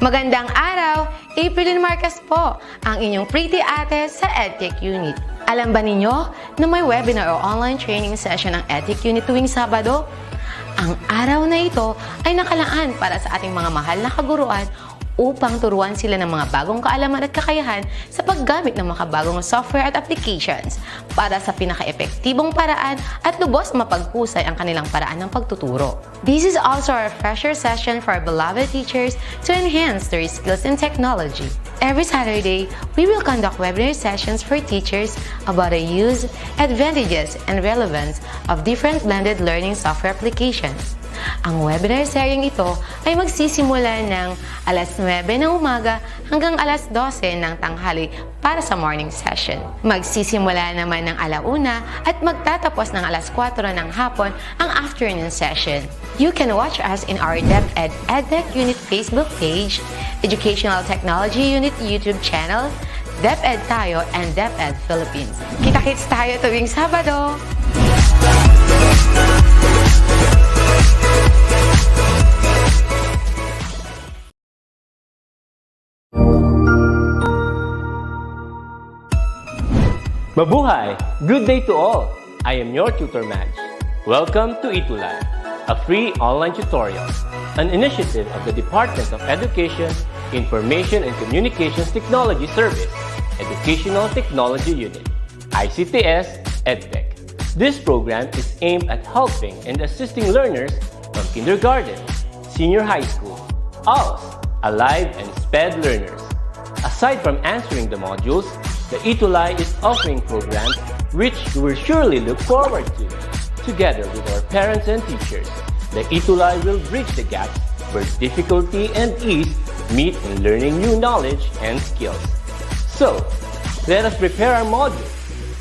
Magandang araw! April Marcas po, ang inyong pretty ate sa EdTech Unit. Alam ba ninyo na may webinar o online training session ng EdTech Unit tuwing Sabado? Ang araw na ito ay nakalaan para sa ating mga mahal na kaguruan upang turuan sila ng mga bagong kaalaman at kakayahan sa paggamit ng mga bagong software at applications para sa pinaka-epektibong paraan at lubos mapaghusay ang kanilang paraan ng pagtuturo. This is also a refresher session for our beloved teachers to enhance their skills in technology. Every Saturday, we will conduct webinar sessions for teachers about the use, advantages, and relevance of different blended learning software applications. Ang webinar seryeng ito ay magsisimula ng alas 9 ng umaga hanggang alas 12 ng tanghali para sa morning session. Magsisimula naman ng alauna at magtatapos ng alas 4 ng hapon ang afternoon session. You can watch us in our DepEd EdTech Unit Facebook page, Educational Technology Unit YouTube channel, DepEd Tayo, and DepEd Philippines. Kita-kits tayo tuwing Sabado! Mabuhay! Good day to all! I am your Tutor Madge. Welcome to ETULay, a free online tutorial, an initiative of the Department of Education, Information and Communications Technology Service, Educational Technology Unit, ICTS EdTech. This program is aimed at helping and assisting learners from kindergarten, senior high school, ALS, Alive, and SPED learners. Aside from answering the modules, the ETULay is offering programs which you will surely look forward to. Together with our parents and teachers, the ETULay will bridge the gaps where difficulty and ease meet in learning new knowledge and skills. So, let us prepare our modules,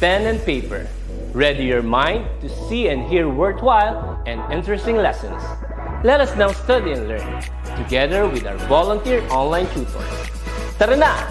pen and paper. Ready your mind to see and hear worthwhile and interesting lessons. Let us now study and learn, together with our volunteer online tutors. Tara na!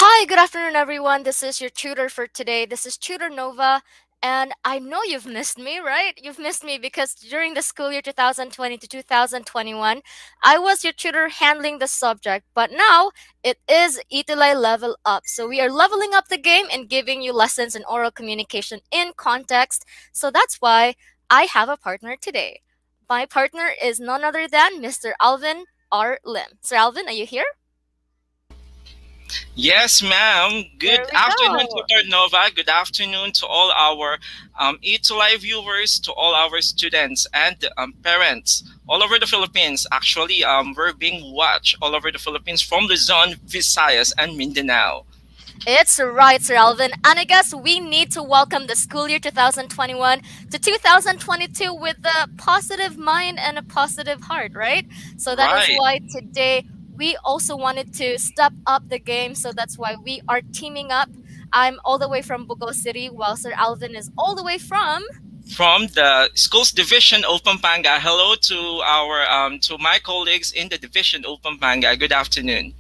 Hi, good afternoon, everyone. This is your tutor for today. This is Tutor Nova, and I know you've missed me, right? You've missed me because during the school year 2020 to 2021, I was your tutor handling the subject, but now it is ETULay Level Up. So we are leveling up the game and giving you lessons in oral communication in context. So that's why I have a partner today. My partner is none other than Mr. Alvin R. Lim. Sir Alvin, are you here? Yes, ma'am. Good afternoon, Tutor Nova. Good afternoon to all our ETULay viewers, to all our students and parents all over the Philippines. Actually, we're being watched all over the Philippines from Luzon, Visayas, and Mindanao. It's right, Sir Alvin. And I guess we need to welcome the school year 2021 to 2022 with a positive mind and a positive heart, right? So that is why today we also wanted to step up the game. So that's why we are teaming up. I'm all the way from Bugao City, while Sir Alvin is all the way from the schools division of Pampanga. Hello to our to my colleagues in the division of Pampanga. Good afternoon.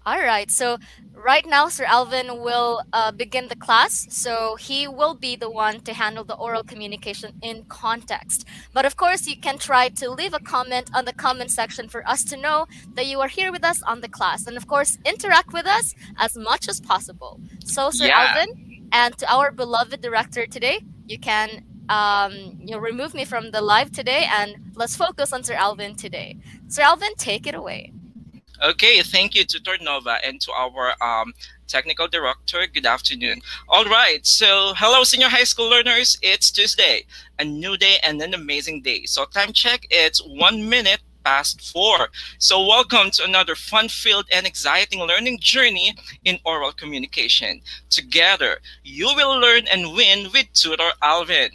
All right. So right now, Sir Alvin will begin the class. So he will be the one to handle the oral communication in context. But of course, you can try to leave a comment on the comment section for us to know that you are here with us on the class. And of course, interact with us as much as possible. So Sir Alvin, and to our beloved director today, you can remove me from the live today and let's focus on Sir Alvin today. Sir Alvin, take it away. Okay, thank you, Tutor Nova, and to our technical director. Good afternoon. All right, so hello, senior high school learners. It's Tuesday, a new day and an amazing day. So time check, it's 1 minute past 4. So welcome to another fun-filled and exciting learning journey in oral communication. Together, you will learn and win with Tutor Alvin.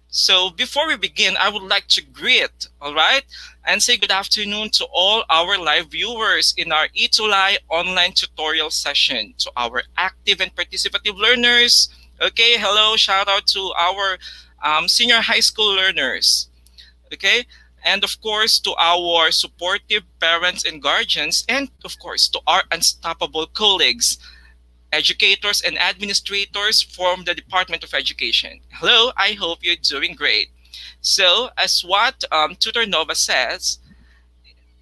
So before we begin, I would like to greet, all right, and say good afternoon to all our live viewers in our ETULay online tutorial session, to our active and participative learners. Okay, hello, shout out to our senior high school learners. Okay, and of course to our supportive parents and guardians, and of course to our unstoppable colleagues educators, and administrators from the Department of Education. Hello, I hope you're doing great. So, as what Tutor Nova says,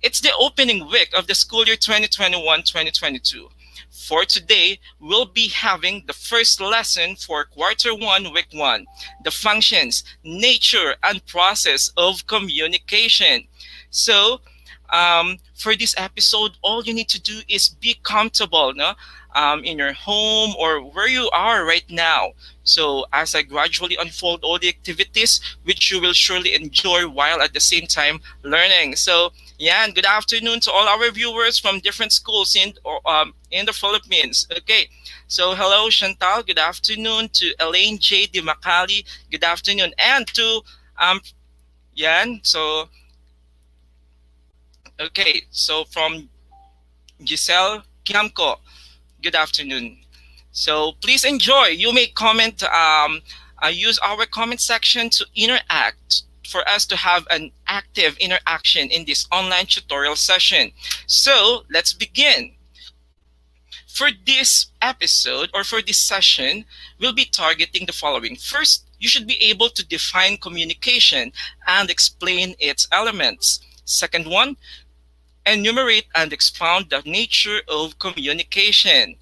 it's the opening week of the school year 2021-2022. For today, we'll be having the first lesson for quarter one, week one, the functions, nature, and process of communication. So, for this episode, all you need to do is be comfortable, no? In your home or where you are right now. So as I gradually unfold all the activities, which you will surely enjoy while at the same time learning. So yeah, and good afternoon to all our viewers from different schools in the Philippines. Okay, so hello Chantal, good afternoon to Elaine J. Di Macali, good afternoon, and to Yan. So okay, so from Giselle Kiamco, good afternoon. So please enjoy. You may comment, use our comment section to interact for us to have an active interaction in this online tutorial session. So let's begin. For this episode or for this session, we'll be targeting the following. First, you should be able to define communication and explain its elements. Second one, enumerate and expound the nature of communication.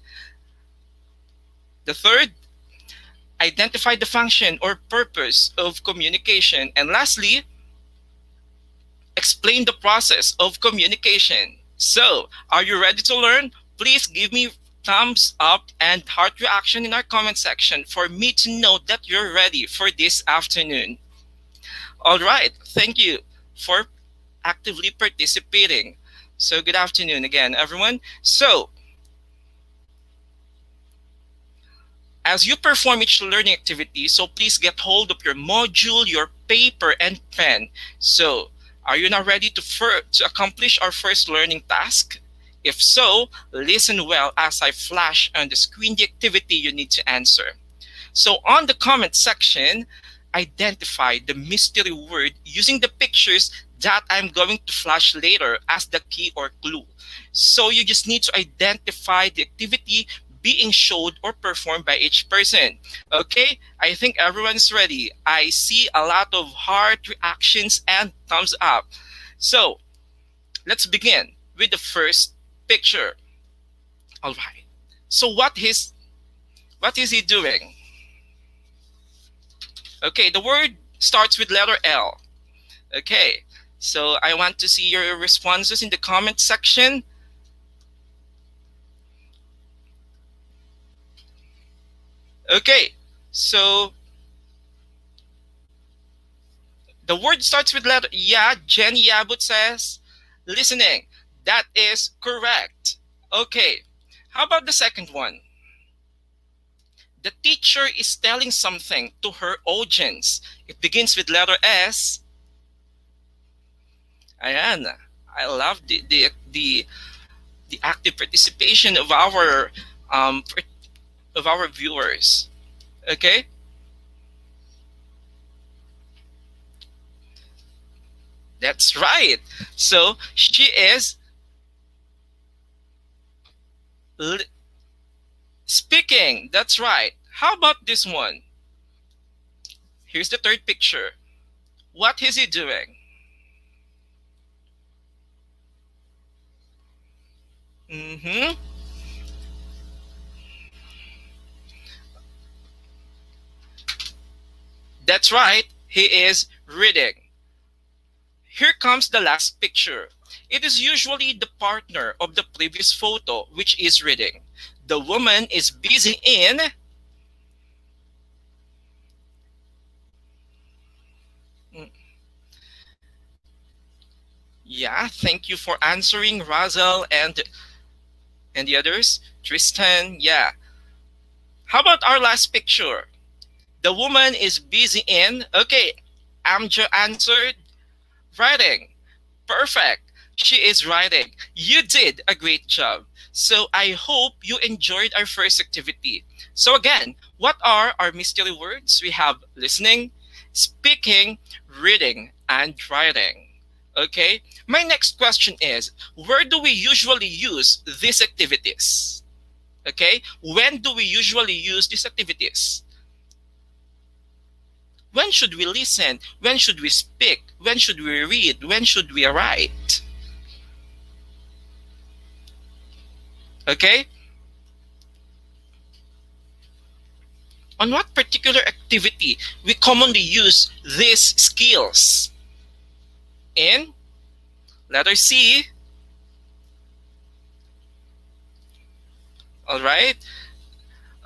The third, identify the function or purpose of communication. And lastly, explain the process of communication. So, are you ready to learn? Please give me thumbs up and heart reaction in our comment section for me to know that you're ready for this afternoon. All right, thank you for actively participating. So good afternoon again, everyone. So, as you perform each learning activity, so please get hold of your module, your paper, and pen. So, are you now ready to accomplish our first learning task? If so, listen well as I flash on the screen the activity you need to answer. So on the comment section, identify the mystery word using the pictures that I'm going to flash later as the key or clue. So you just need to identify the activity being showed or performed by each person. Okay, I think everyone's ready. I see a lot of heart reactions and thumbs up. So let's begin with the first picture. All right. So what is he doing? Okay, the word starts with letter L. Okay, so I want to see your responses in the comment section. Okay, so the word starts with letter, yeah, Jenny Yabut says, listening. That is correct. Okay, how about the second one? The teacher is telling something to her audience. It begins with letter S. Ayan, I love the active participation of our viewers. Okay. That's right. So she is speaking. That's right. How about this one? Here's the third picture. What is he doing? That's right. He is reading. Here comes the last picture. It is usually the partner of the previous photo which is reading. The woman is busy in... Yeah, thank you for answering, Razel and the others. Tristan, yeah. How about our last picture? The woman is busy in... Okay, Amja answered, writing. Perfect. She is writing. You did a great job. So I hope you enjoyed our first activity. So again, what are our mystery words? We have listening, speaking, reading, and writing. Okay, my next question is, where do we usually use these activities? Okay, when do we usually use these activities? When should we listen? When should we speak? When should we read? When should we write? Okay, on what particular activity we commonly use these skills? In letter C. All right.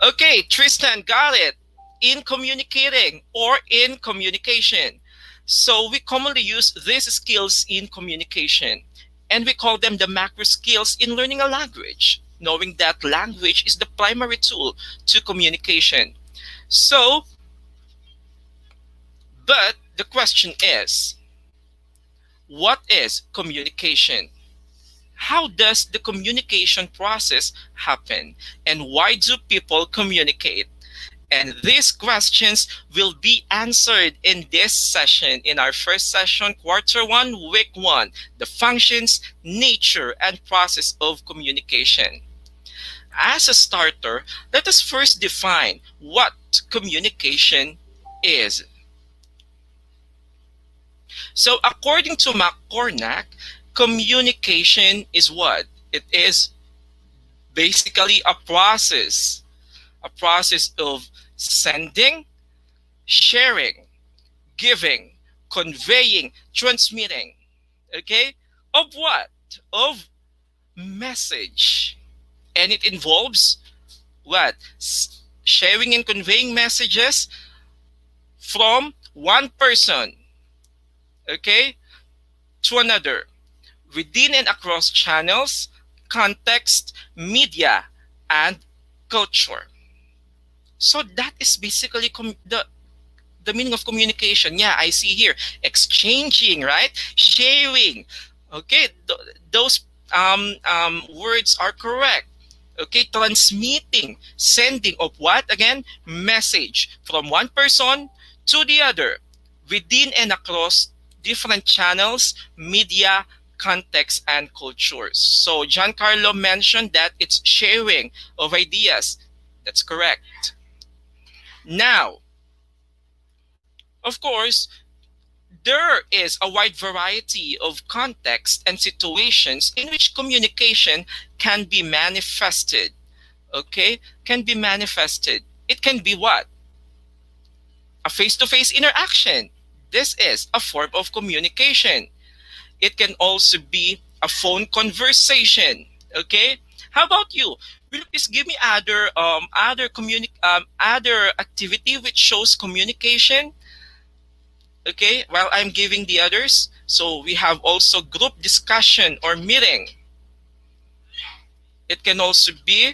Okay, Tristan got it. In communicating or in communication. So we commonly use these skills in communication, and we call them the macro skills in learning a language, knowing that language is the primary tool to communication. So, but the question is, what is communication? How does the communication process happen? And why do people communicate? And these questions will be answered in this session, in our first session, quarter 1, week 1, the functions, nature, and process of communication. As a starter, let us first define what communication is. So according to McCornack, communication is what? It is basically a process of sending, sharing, giving, conveying, transmitting. Okay? Of what? Of message. And it involves what? Sharing and conveying messages from one person, okay, to another, within and across channels, context, media, and culture. So that is basically the meaning of communication. Yeah, I see here exchanging, right? Sharing. Okay, those words are correct. Okay, transmitting, sending of what again? Message from one person to the other, within and across different channels, media, context, and cultures. So Giancarlo mentioned that it's sharing of ideas. That's correct. Now, of course, there is a wide variety of contexts and situations in which communication can be manifested. Okay? Can be manifested. It can be what? A face-to-face interaction. This is a form of communication. It can also be a phone conversation. Okay? How about you? Will you please give me other activity which shows communication? Okay, while I'm giving the others. So we have also group discussion or meeting. It can also be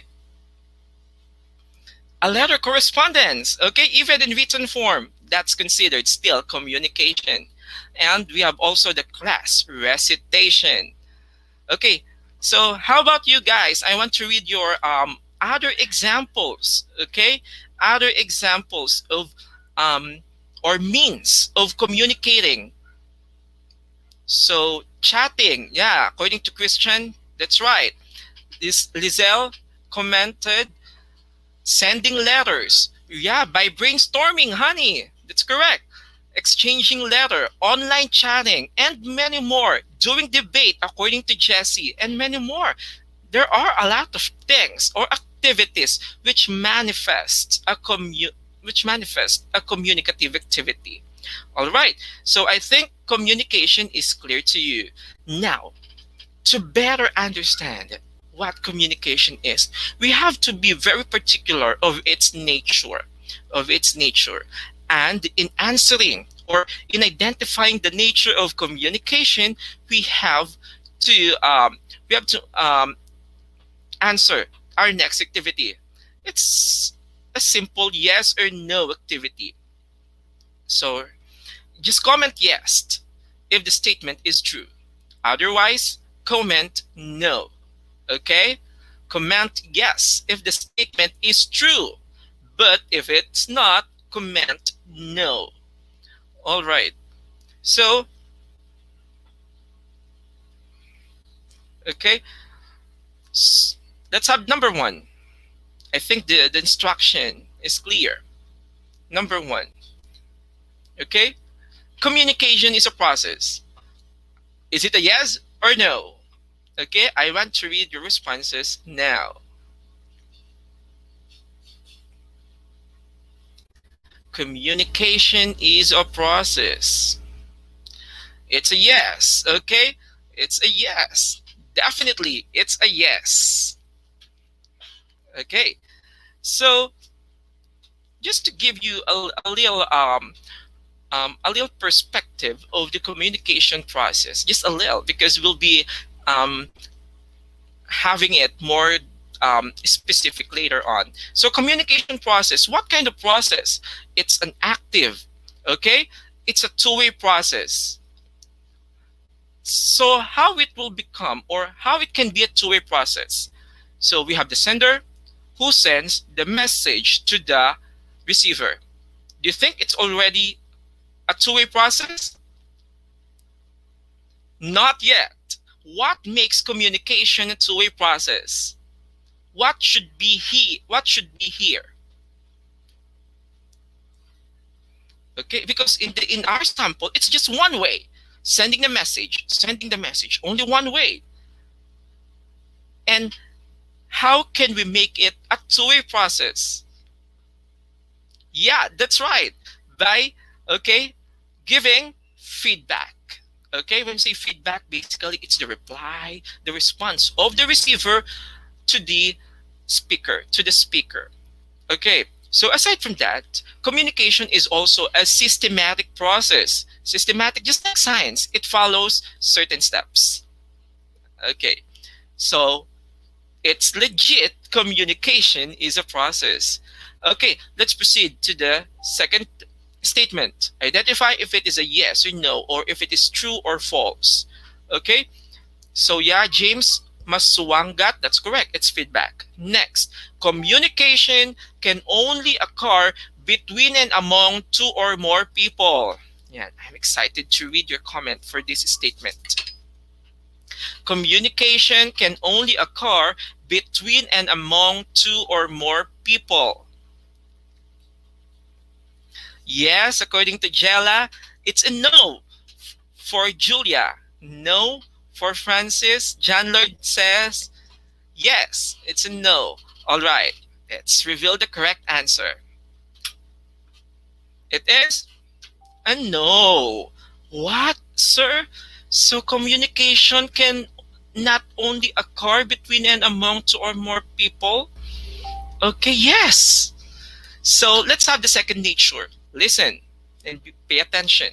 a letter correspondence. Okay, even in written form, that's considered still communication. And we have also the class recitation. Okay, so how about you guys? I want to read your other examples. Okay, other examples of or means of communicating. So chatting, yeah, according to Christian, that's right. This Lizelle commented sending letters. Yeah, by brainstorming, honey. That's correct. Exchanging letter, online chatting, and many more. Doing debate, according to Jesse, and many more. There are a lot of things or activities which manifest a communicative activity. All right. So I think communication is clear to you. Now, to better understand what communication is, we have to be very particular of its nature. And in answering or in identifying the nature of communication, we have to answer our next activity. It's a simple yes or no activity. So just comment yes if the statement is true. Otherwise, comment no. Okay? Comment yes if the statement is true. But if it's not, comment no. All right. So, okay. Let's have number 1. I think the instruction is clear. Number one, okay? Communication is a process. Is it a yes or no? Okay, I want to read your responses now. Communication is a process. It's a yes, okay? It's a yes. Definitely, it's a yes. Okay, so just to give you a little perspective of the communication process, just a little, because we'll be um, having it more specific later on. So communication process, what kind of process? It's an active, okay? It's a two-way process. So how it will become, or how it can be a two-way process? So we have the sender who sends the message to the receiver. Do you think it's already a two-way process? Not yet. What makes communication a two-way process? What should be here? Okay, because in our sample, it's just one way. Sending the message, only one way. And how can we make it a two-way process? Yeah, that's right. By, okay, giving feedback. Okay, when we say feedback, basically it's the reply, the response of the receiver to the speaker, Okay, so aside from that, communication is also a systematic process. Systematic, just like science, it follows certain steps. Okay, so it's legit. Communication is a process. Okay, let's proceed to the second statement. Identify if it is a yes or no, or if it is true or false. Okay, so yeah, James Masuwangat, that's correct. It's feedback. Next, communication can only occur between and among two or more people. Yeah, I'm excited to read your comment for this statement. Communication can only occur between and among two or more people. Yes, according to Jella, it's a no. For Julia, no. For Francis, John Lloyd says yes, it's a no. All right, let's reveal the correct answer. It is a no. What, sir? So communication can not only occur between and among two or more people? Okay, yes. So let's have the second nature. Listen and pay attention.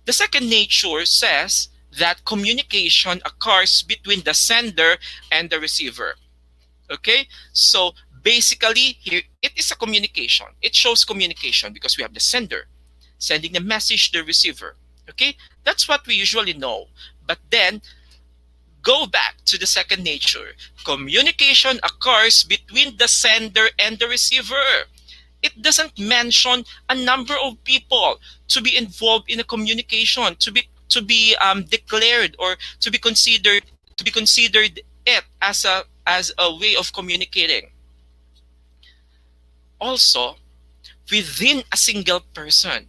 The second nature says that communication occurs between the sender and the receiver. Okay, so basically here it is a communication. It shows communication because we have the sender sending the message to the receiver. Okay, that's what we usually know. But then go back to the second nature. Communication occurs between the sender and the receiver. It doesn't mention a number of people to be involved in a communication, to be declared, or to be considered it as a way of communicating. Also, within a single person,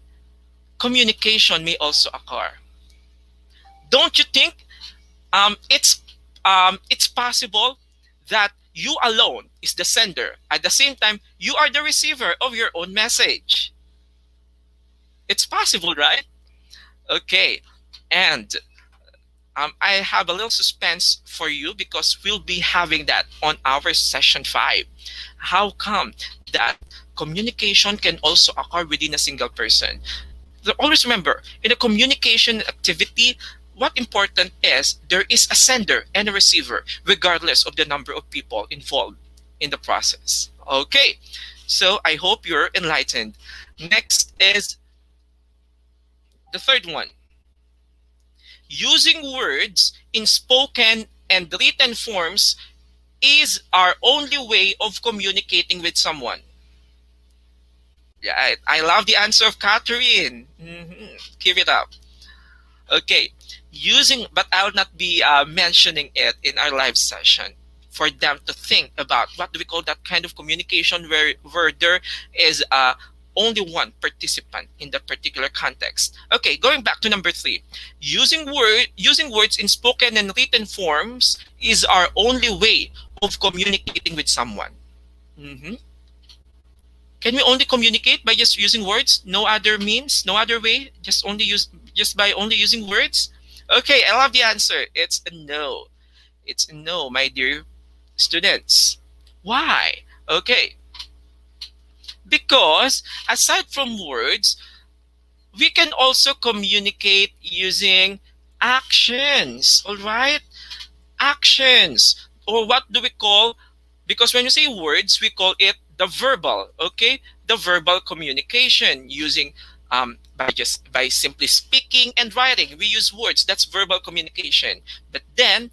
communication may also occur. Don't you think it's possible that you alone is the sender, at the same time you are the receiver of your own message? It's possible, right? Okay, and I have a little suspense for you because we'll be having that on our session 5. How come that communication can also occur within a single person? Always remember, in a communication activity, what important is there is a sender and a receiver, regardless of the number of people involved in the process. Okay, so I hope you're enlightened. Next is the third one. Using words in spoken and written forms is our only way of communicating with someone. Yeah, I love the answer of Catherine. Keep it up. Okay, but I'll not be mentioning it in our live session. for them to think about what do we call that kind of communication where there is only one participant in that particular context. Okay, going back to number 3. Using words in spoken and written forms is our only way of communicating with someone. Mhm. Can we only communicate by just using words? No other means, no other way? Just by only using words? Okay, I love the answer. It's a no. It's a no, my dear students. Why? Okay. Because aside from words, we can also communicate using actions, all right? Actions, or what do we call, because when you say words, we call it the verbal, okay? The verbal communication using by simply speaking and writing. We use words, that's verbal communication. But then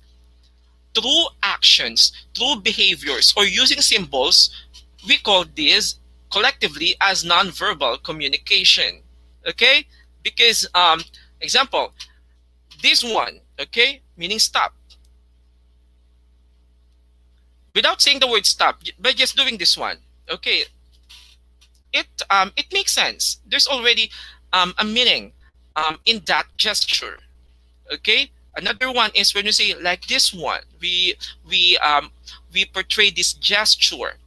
through actions, through behaviors, or using symbols, we call this collectively as nonverbal communication. Okay? Because example, this one, okay, meaning stop. Without saying the word stop, but just doing this one, okay, it makes sense. There's already a meaning in that gesture. Okay. Another one is when you say like this one, we portray this gesture.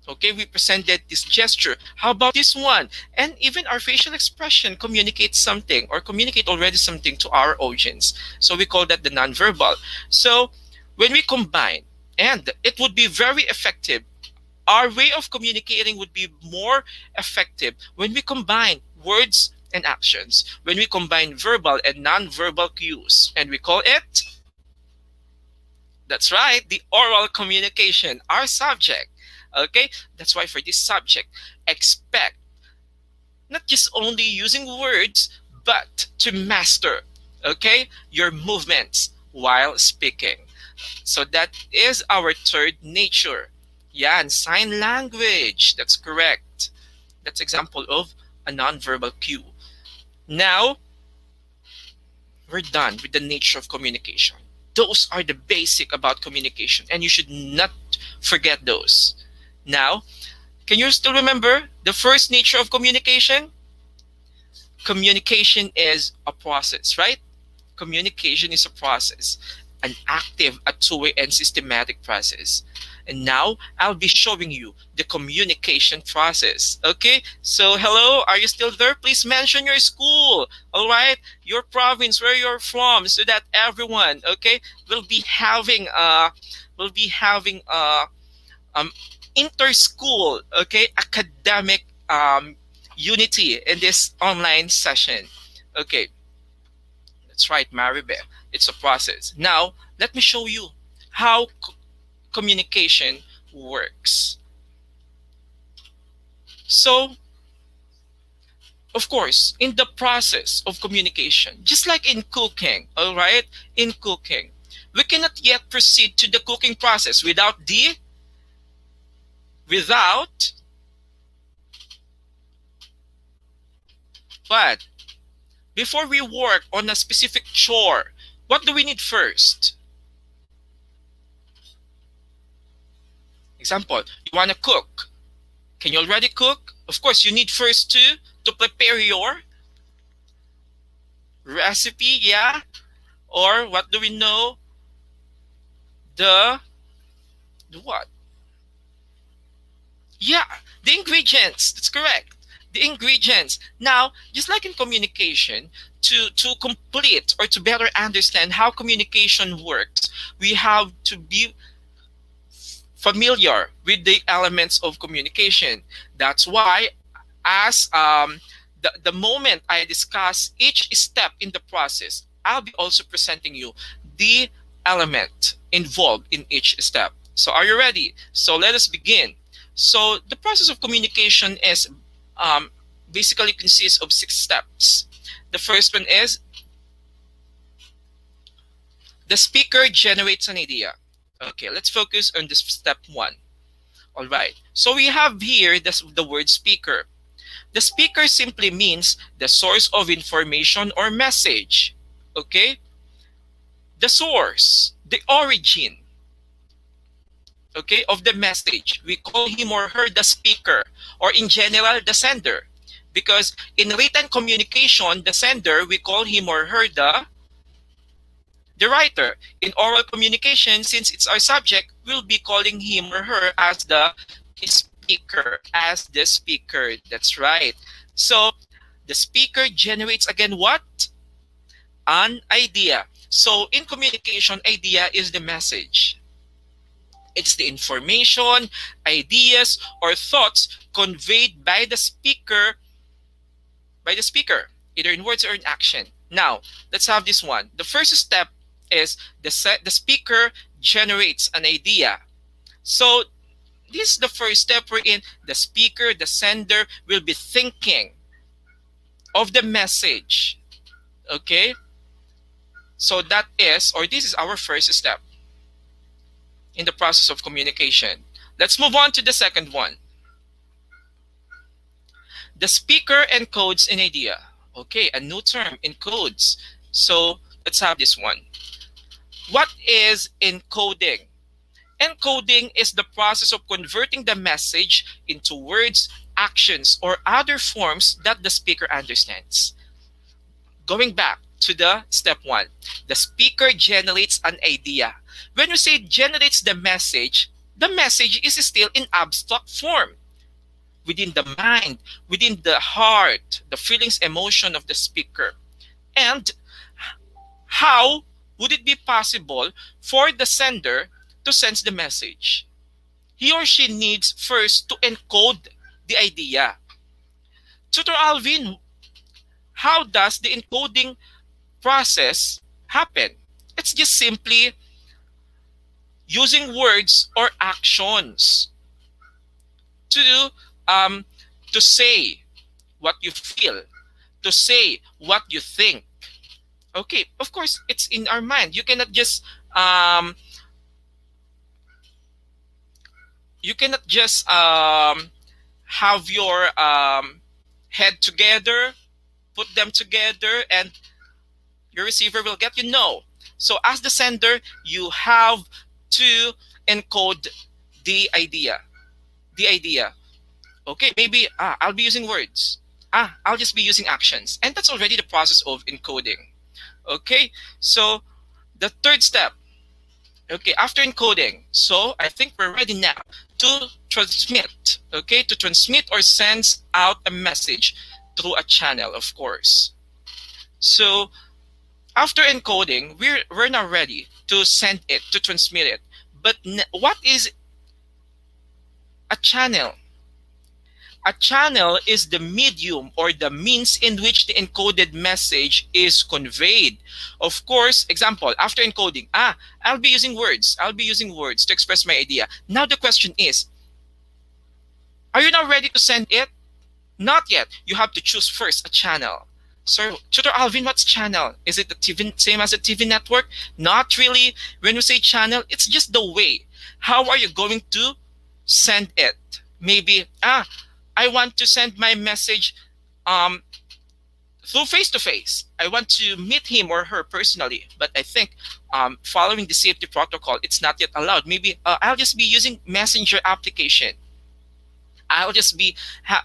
Okay, we presented this gesture. How about this one? And even our facial expression communicates something or communicate already something to our audience. So we call that the nonverbal. So when we combine, and it would be very effective, our way of communicating would be more effective when we combine words and actions, when we combine verbal and nonverbal cues, and we call it, that's right, the oral communication, our subject. Okay, that's why for this subject, expect not just only using words, but to master, okay, your movements while speaking. So that is our third nature. Yeah, and sign language, that's correct. That's example of a nonverbal cue. Now, we're done with the nature of communication. Those are the basic about communication, and you should not forget those. Now, can you still remember the first nature of communication? Communication is a process, right? Communication is a process, an active, a two-way, and systematic process. And now I'll be showing you the communication process. Okay, so hello, are you still there? Please mention your school, all right, your province, where you're from, so that everyone, okay, will be having inter-school, okay, academic unity in this online session. Okay, that's right, Maribel. It's a process. Now, let me show you how communication works. So, of course, in the process of communication, just like in cooking, all right, in cooking, we cannot yet proceed to the cooking process without but before we work on a specific chore, what do we need first? Example, you want to cook. Can you already cook? Of course, you need first to prepare your recipe, yeah? Or what do we know? The what? Yeah, the ingredients. That's correct. The ingredients. Now, just like in communication, to complete or to better understand how communication works, we have to be familiar with the elements of communication. That's why, as the moment I discuss each step in the process, I'll be also presenting you the element involved in each step. So are you ready? So let us begin. So the process of communication is basically consists of 6 steps. The first one is the speaker generates an idea. Okay, let's focus on this step 1. All right. So we have here the word speaker. The speaker simply means the source of information or message. Okay? The source, the origin. okay, of the message. We call him or her the speaker, or in general, the sender. Because in written communication, the sender, we call him or her the writer. In oral communication, since it's our subject, we'll be calling him or her as the speaker, as the speaker. That's right. So the speaker generates again what? An idea. So in communication, idea is the message. It's the information, ideas, or thoughts conveyed by the speaker, either in words or in action. Now, let's have this one. The first step is the speaker generates an idea. So this is the first step wherein the speaker, the sender, will be thinking of the message. Okay? So that is, or this is our first step in the process of communication. Let's move on to the second one. The speaker encodes an idea. Okay, a new term, encodes. So let's have this one. What is encoding? Encoding is the process of converting the message into words, actions, or other forms that the speaker understands. Going back to the step one, the speaker generates an idea. When we say generates the message is still in abstract form. Within the mind, within the heart, the feelings, emotion of the speaker. And how would it be possible for the sender to sense the message? He or she needs first to encode the idea. Tutor Alvin, how does the encoding process happen? It's just simply using words or actions to say what you feel, to say what you think. Okay, of course, it's in our mind. You cannot just have your head together, put them together, and your receiver will get you. No. So as the sender, you have to encode the idea. The idea. Okay, maybe I'll be using words. I'll just be using actions. And that's already the process of encoding. Okay, so the third step. Okay, after encoding, so I think we're ready now to transmit. Okay, to transmit or send out a message through a channel, of course. So after encoding, we're now ready to send it, to transmit it. But what is a channel? A channel is the medium or the means in which the encoded message is conveyed. Of course, example, after encoding, I'll be using words. I'll be using words to express my idea. Now the question is, are you now ready to send it? Not yet. You have to choose first a channel. So, Tutor Alvin, what's channel? Is it the TV, same as a TV network? Not really. When we say channel, it's just the way. How are you going to send it? Maybe, I want to send my message through face-to-face. I want to meet him or her personally. But I think following the safety protocol, it's not yet allowed. Maybe I'll just be using messenger application. I'll just be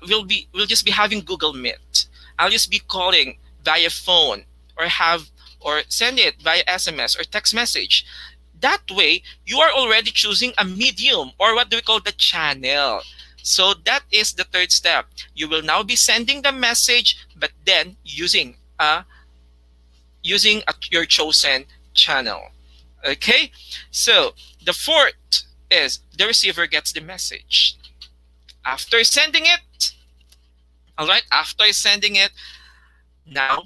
we'll just be having Google Meet. I'll just be calling via phone or send it via SMS or text message. That way, you are already choosing a medium, or what do we call the channel. So that is the third step. You will now be sending the message, but then using your chosen channel. Okay? So the fourth is the receiver gets the message. After sending it, all right, after sending it, now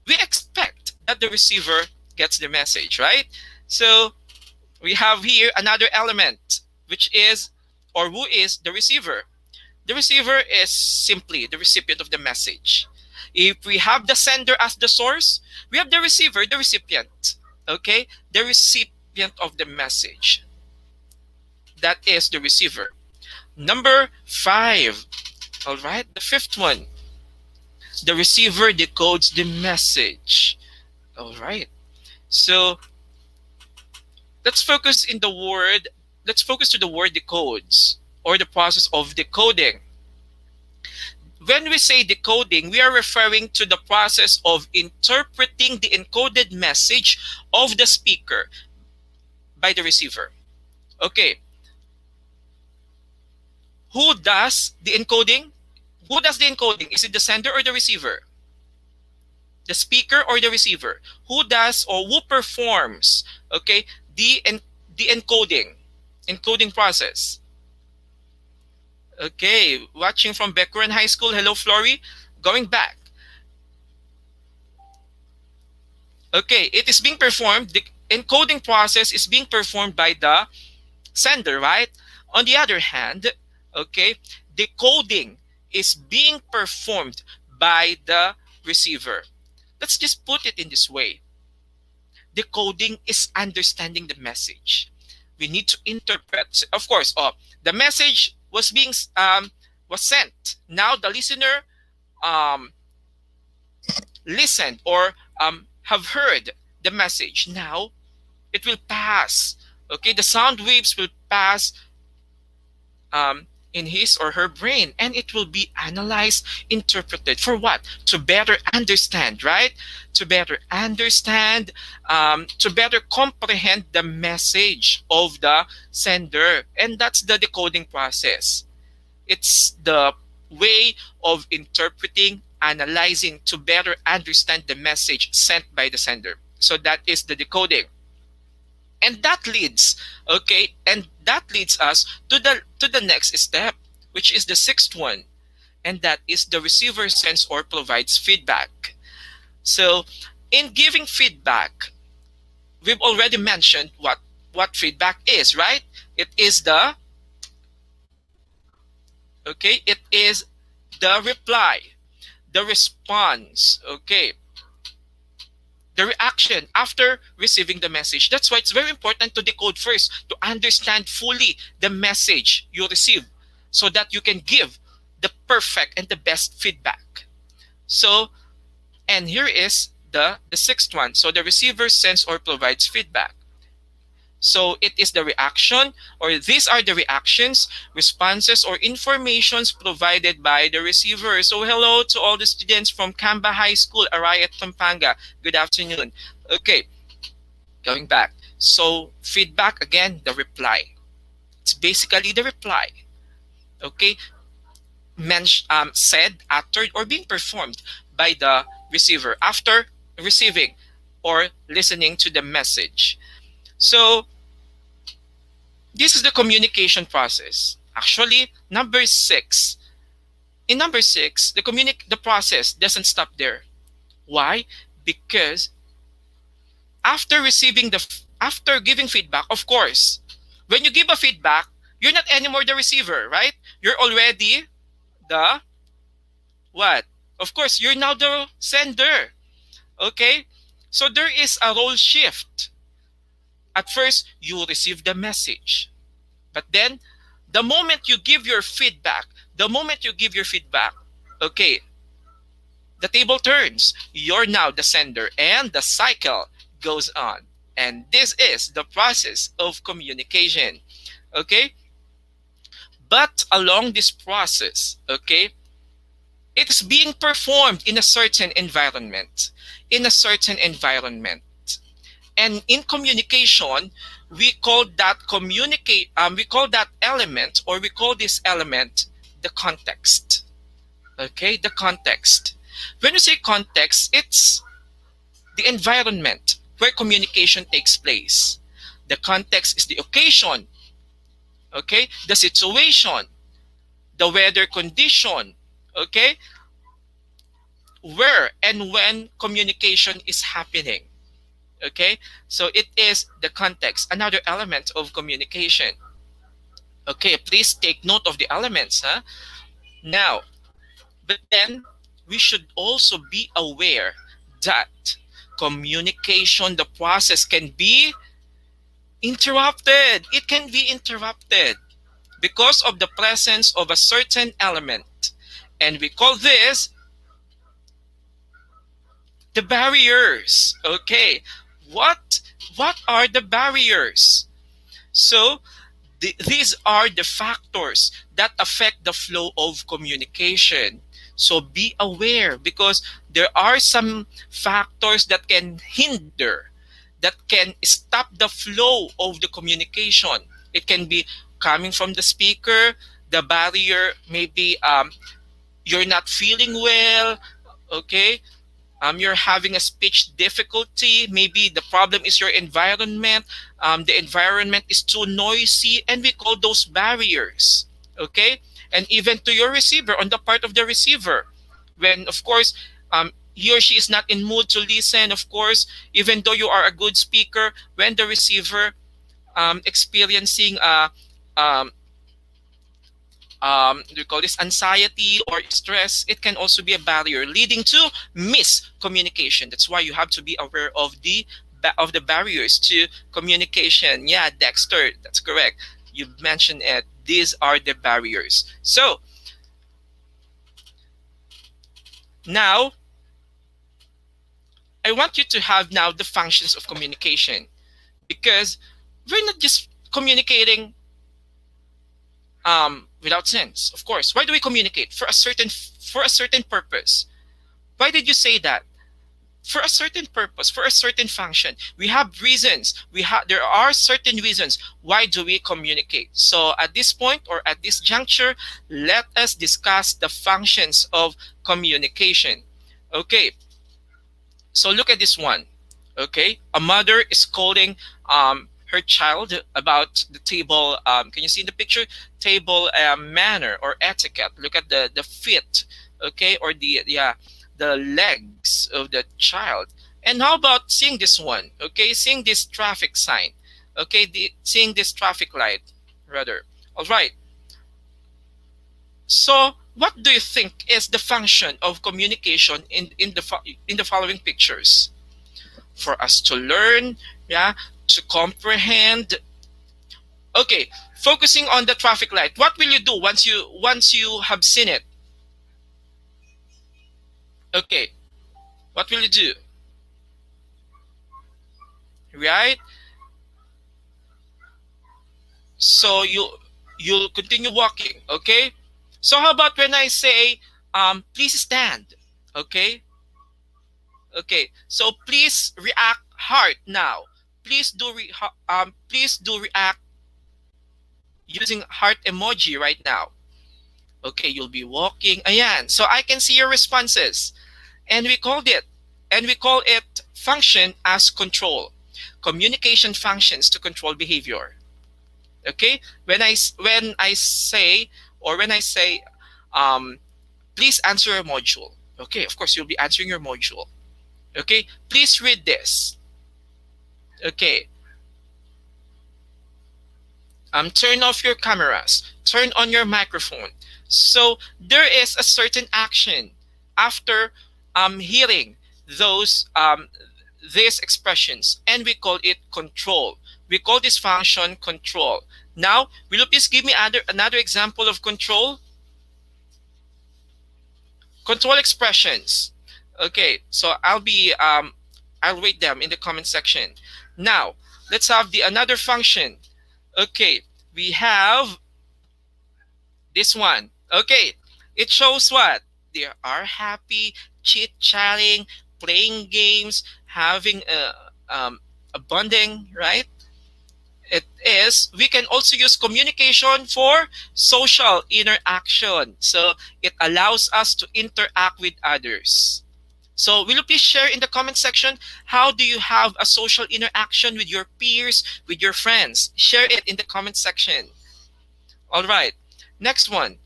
we expect that the receiver gets the message, right? So we have here another element, which is, or who is the receiver? The receiver is simply the recipient of the message. If we have the sender as the source, we have the receiver, the recipient. Okay? The recipient of the message. That is the receiver. Number 5. All right? The fifth one. The receiver decodes the message. All right. So let's focus in the word let's focus to the word decodes or the process of decoding. When we say decoding, we are referring to the process of interpreting the encoded message of the speaker by the receiver. Okay, who does the encoding? Who does the encoding? Is it the sender or the receiver? The speaker or the receiver? Who does or who performs, okay, the encoding process? Okay, watching from Becuran High School. Hello, Flory. Going back. Okay, it is being performed, the encoding process is being performed by the sender, right? On the other hand, okay, decoding is being performed by the receiver. Let's just put it in this way. Decoding is understanding the message. We need to interpret. Of course, the message was sent. Now the listener listened or have heard the message. Now it will pass. Okay, the sound waves will pass in his or her brain, and it will be analyzed, interpreted for what? To better understand, right? To better understand, to better comprehend the message of the sender, and that's the decoding process. It's the way of interpreting, analyzing to better understand the message sent by the sender. So that is the decoding. And that leads, okay, and that leads us to the next step, which is the sixth one, and that is the receiver sends or provides feedback. So in giving feedback, we've already mentioned what feedback is, right? It is the reply, the response, okay, the reaction after receiving the message. That's why it's very important to decode first, to understand fully the message you receive so that you can give the perfect and the best feedback. So, and here is the sixth one. So the receiver sends or provides feedback. So it is the reaction, or these are the reactions, responses, or informations provided by the receiver. So hello to all the students from Camba High School, Arayat, Pampanga. Good afternoon. Okay, going back. So feedback, again, the reply. It's basically the reply. Okay, said, uttered, or being performed by the receiver after receiving or listening to the message. So this is the communication process. Actually, number 6. In number 6, the process doesn't stop there. Why? Because after giving feedback, of course, when you give a feedback, you're not anymore the receiver, right? You're already the what? Of course, you're now the sender. Okay? So there is a role shift. At first, you receive the message. But then, the moment you give your feedback, okay, the table turns. You're now the sender, and the cycle goes on. And this is the process of communication. Okay? But along this process, okay, it's being performed in a certain environment. And in communication, we call this element the context. Okay, the context. When we say context, it's the environment where communication takes place. The context is the occasion, okay, the situation, the weather condition, okay, where and when communication is happening. Okay, so it is the context, another element of communication. Okay, please take note of the elements. Now, but then we should also be aware that communication, the process can be interrupted. It can be interrupted because of the presence of a certain element. And we call this the barriers. Okay, what are the barriers? So These are the factors that affect the flow of communication. So be aware, because there are some factors that can hinder, that can stop the flow of the communication. It can be coming from the speaker, the barrier, maybe you're not feeling well, okay? You're having a speech difficulty. Maybe the problem is your environment. The environment is too noisy, and we call those barriers. Okay, and even to your receiver, on the part of the receiver, when of course he or she is not in mood to listen. Of course, even though you are a good speaker, when the receiver experiencing um, we call this anxiety or stress, it can also be a barrier leading to miscommunication. That's why you have to be aware of the barriers to communication. Yeah, Dexter, that's correct. You mentioned it. These are the barriers. So now I want you to have now the functions of communication, because we're not just communicating without sense. Of course, why do we communicate? For a certain purpose. Why did you say that? For a certain purpose, for a certain function. We have reasons. There are certain reasons why do we communicate. So at this point, or at this juncture, let us discuss the functions of communication. Okay. So look at this one. Okay, a mother is scolding her child about the table. Can you see in the picture? Table manner or etiquette. Look at the feet, okay, or the legs of the child. And how about seeing this one? Okay, seeing this traffic sign. Okay, seeing this traffic light, rather. All right. So, what do you think is the function of communication in the following pictures? For us to learn, yeah, to comprehend. Okay, focusing on the traffic light. What will you do once you have seen it? Okay, what will you do? Right? So you'll continue walking. Okay. So how about when I say, please stand? Okay. Okay. So please react heart now. Please do react using heart emoji right now. Okay, you'll be walking. Ayan. So I can see your responses. And we call it function as control. Communication functions to control behavior. Okay? When I say please answer your module. Okay, of course you'll be answering your module. Okay? Please read this. Okay. Turn off your cameras. Turn on your microphone. So there is a certain action after hearing these expressions, and we call it control. We call this function control. Now, will you please give me another example of control? Control expressions. Okay, so I'll rate them in the comment section. Now, let's have another function. Okay, we have this one. Okay, it shows what? They are happy, chit-chatting, playing games, having a bonding, right? It is. We can also use communication for social interaction. So it allows us to interact with others. So will you please share in the comment section, how do you have a social interaction with your peers, with your friends? Share it in the comment section. All right. Next one.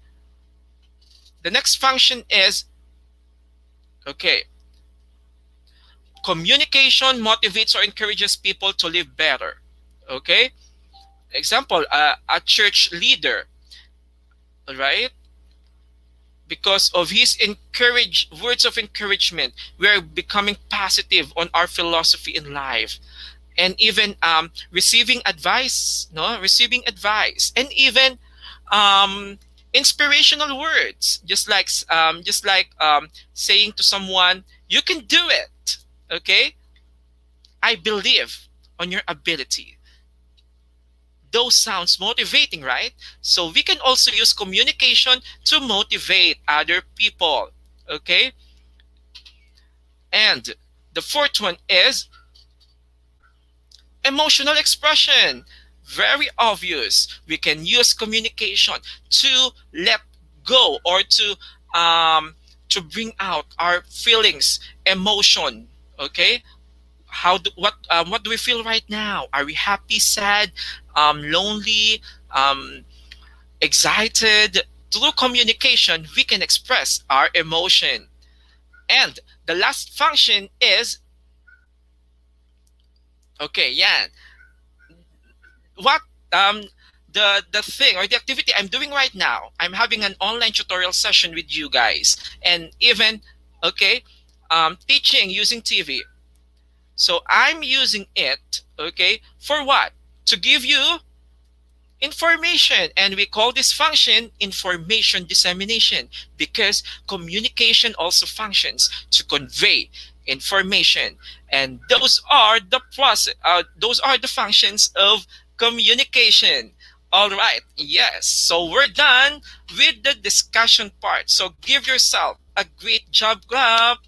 The next function is, okay, communication motivates or encourages people to live better. Okay. Example, a church leader, right? Because of his words of encouragement, we are becoming positive on our philosophy in life, and even receiving advice, and even inspirational words, just like saying to someone, "You can do it." Okay, I believe on your ability. those sounds motivating, right? So we can also use communication to motivate other people. Okay? And the fourth one is emotional expression. Very obvious. We can use communication to let go or to bring out our feelings, emotion. Okay, what do we feel right now? Are we happy, sad, lonely, excited? Through communication, we can express our emotion. And the last function is okay. Yeah, what the thing or the activity I'm doing right now, I'm having an online tutorial session with you guys, and even okay, teaching using TV. So I'm using it, okay, for what? To give you information, and we call this function information dissemination, because communication also functions to convey information, and those are the those are the functions of communication. All right, yes, so we're done with the discussion part. So give yourself a great job clap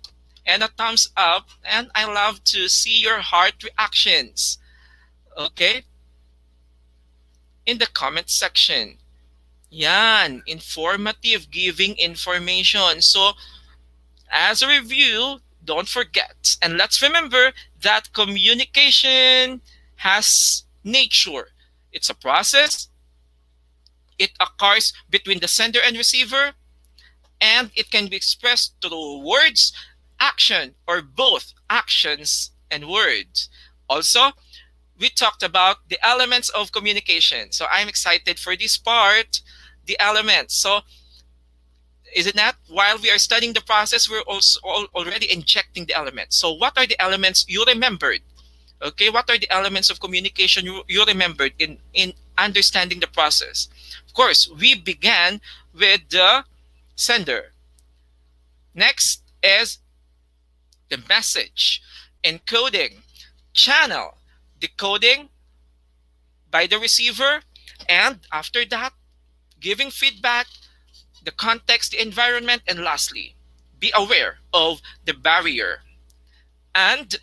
and a thumbs up, and I love to see your heart reactions, okay, in the comment section. Yan, informative, giving information. So as a review, don't forget, and let's remember that communication has nature. It's a process. It occurs between the sender and receiver, and it can be expressed through words, action, or both actions and words. Also, we talked about the elements of communication. So I'm excited for this part, the elements. So is it not? While we are studying the process, we're also already injecting the elements. So what are the elements you remembered? Okay, what are the elements of communication you remembered in understanding the process? Of course, we began with the sender. Next is the message, encoding, channel, decoding by the receiver, and after that, giving feedback, the context, the environment, and lastly, be aware of the barrier. And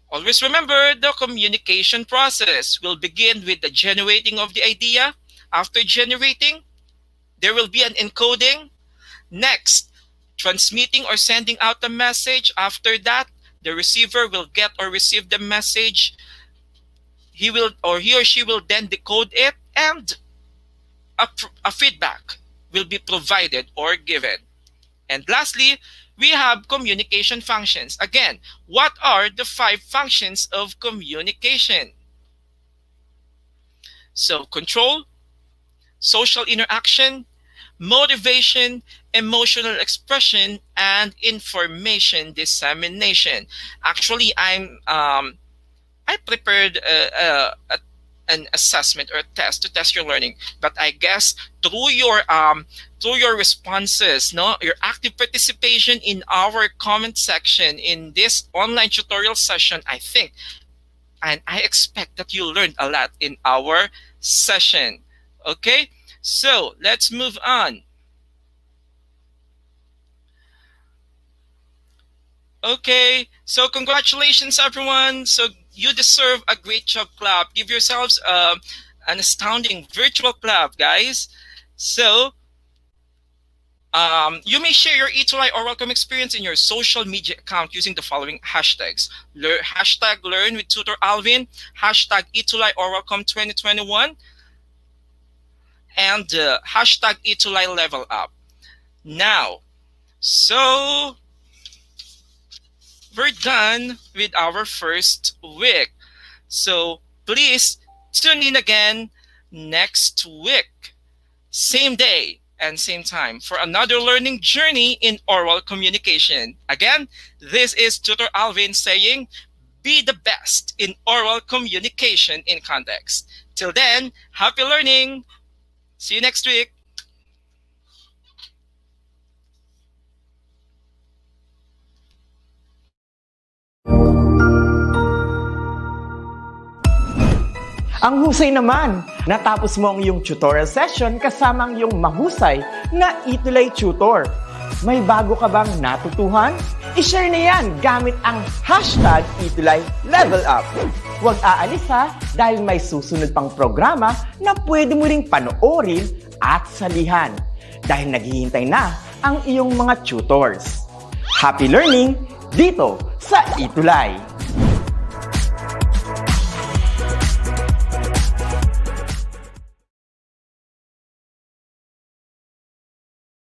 always remember the communication process will begin with the generating of the idea. After generating, there will be an encoding. Next, transmitting or sending out the message. After that, the receiver will get or receive the message. He or she will then decode it, and a feedback will be provided or given. And lastly, we have communication functions. Again, what are the 5 functions of communication? So control, social interaction, motivation, emotional expression, and information dissemination. Actually, I prepared an assessment or a test to test your learning, but I guess through your responses, no, your active participation in our comment section in this online tutorial session, I think, and I expect that you learned a lot in our session. Okay, so let's move on. Okay, so congratulations everyone. So you deserve a great job clap. Give yourselves an astounding virtual clap, guys. So you may share your ETULay or welcome experience in your social media account using the following hashtags. Hashtag learn with Tutor Alvin, hashtag ETULay or welcome 2021, and hashtag ETULay level up. Now, so we're done with our first week. So please tune in again next week, same day and same time, for another learning journey in oral communication. Again, this is Tutor Alvin saying, be the best in oral communication in context. Till then, happy learning. See you next week. Ang husay naman! Natapos mo ang iyong tutorial session kasama ang iyong mahusay na ETULay tutor. May bago ka bang natutuhan? I-share na yan gamit ang hashtag #ETULayLevelUp. Huwag aalis ha, dahil may susunod pang programa na pwede mo ring panoorin at salihan. Dahil naghihintay na ang iyong mga tutors. Happy learning dito sa ETULay!